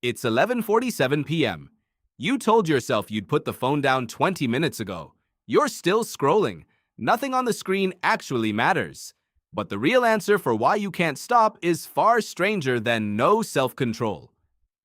It's 11:47 p.m. You told yourself you'd put the phone down 20 minutes ago. You're still scrolling. Nothing on the screen actually matters. But the real answer for why you can't stop is far stranger than no self-control.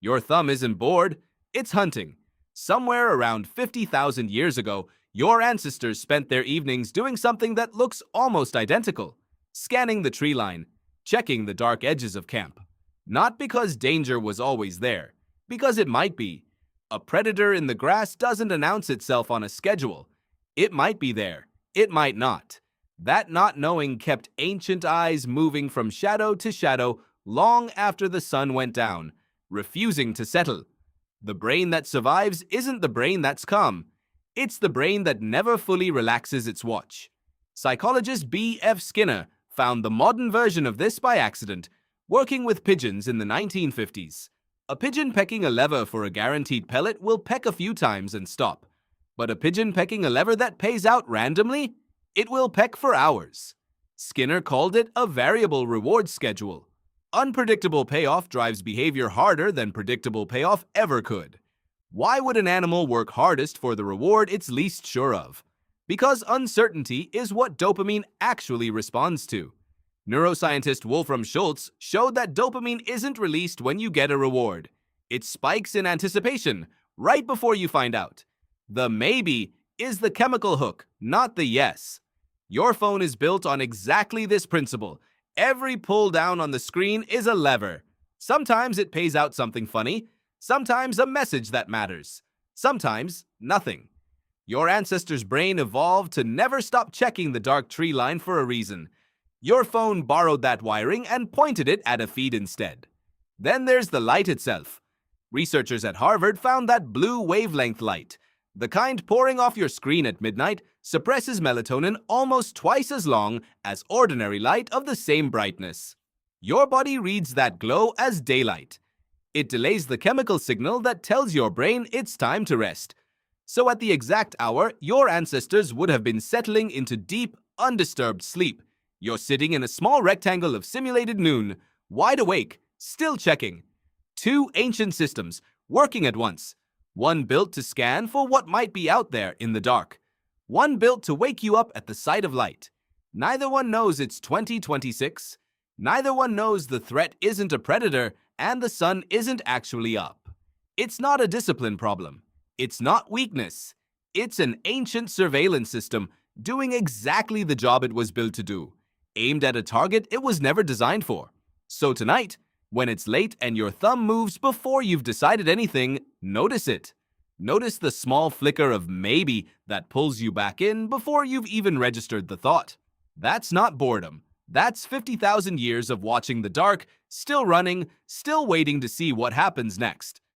Your thumb isn't bored, it's hunting. Somewhere around 50,000 years ago, your ancestors spent their evenings doing something that looks almost identical: scanning the tree line, checking the dark edges of camp. Not because danger was always there, because it might be. A predator in the grass doesn't announce itself on a schedule. It might be there, it might not. That not knowing kept ancient eyes moving from shadow to shadow long after the sun went down, refusing to settle. The brain that survives isn't the brain that's calm. It's the brain that never fully relaxes its watch. Psychologist B.F. Skinner found the modern version of this by accident, working with pigeons in the 1950s. A pigeon pecking a lever for a guaranteed pellet will peck a few times and stop. But a pigeon pecking a lever that pays out randomly? It will peck for hours. Skinner called it a variable reward schedule. Unpredictable payoff drives behavior harder than predictable payoff ever could. Why would an animal work hardest for the reward it's least sure of? Because uncertainty is what dopamine actually responds to. Neuroscientist Wolfram Schultz showed that dopamine isn't released when you get a reward. It spikes in anticipation, right before you find out. The maybe is the chemical hook, not the yes. Your phone is built on exactly this principle. Every pull down on the screen is a lever. Sometimes it pays out something funny, sometimes a message that matters, sometimes nothing. Your ancestors' brain evolved to never stop checking the dark tree line for a reason. Your phone borrowed that wiring and pointed it at a feed instead. Then there's the light itself. Researchers at Harvard found that blue wavelength light, the kind pouring off your screen at midnight, suppresses melatonin almost twice as long as ordinary light of the same brightness. Your body reads that glow as daylight. It delays the chemical signal that tells your brain it's time to rest. So at the exact hour, your ancestors would have been settling into deep, undisturbed sleep. You're sitting in a small rectangle of simulated noon, wide awake, still checking. Two ancient systems, working at once. One built to scan for what might be out there in the dark. One built to wake you up at the sight of light. Neither one knows it's 2026. Neither one knows the threat isn't a predator and the sun isn't actually up. It's not a discipline problem. It's not weakness. It's an ancient surveillance system doing exactly the job it was built to do, aimed at a target it was never designed for. So tonight, when it's late and your thumb moves before you've decided anything, notice it. Notice the small flicker of maybe that pulls you back in before you've even registered the thought. That's not boredom. That's 50,000 years of watching the dark, still running, still waiting to see what happens next.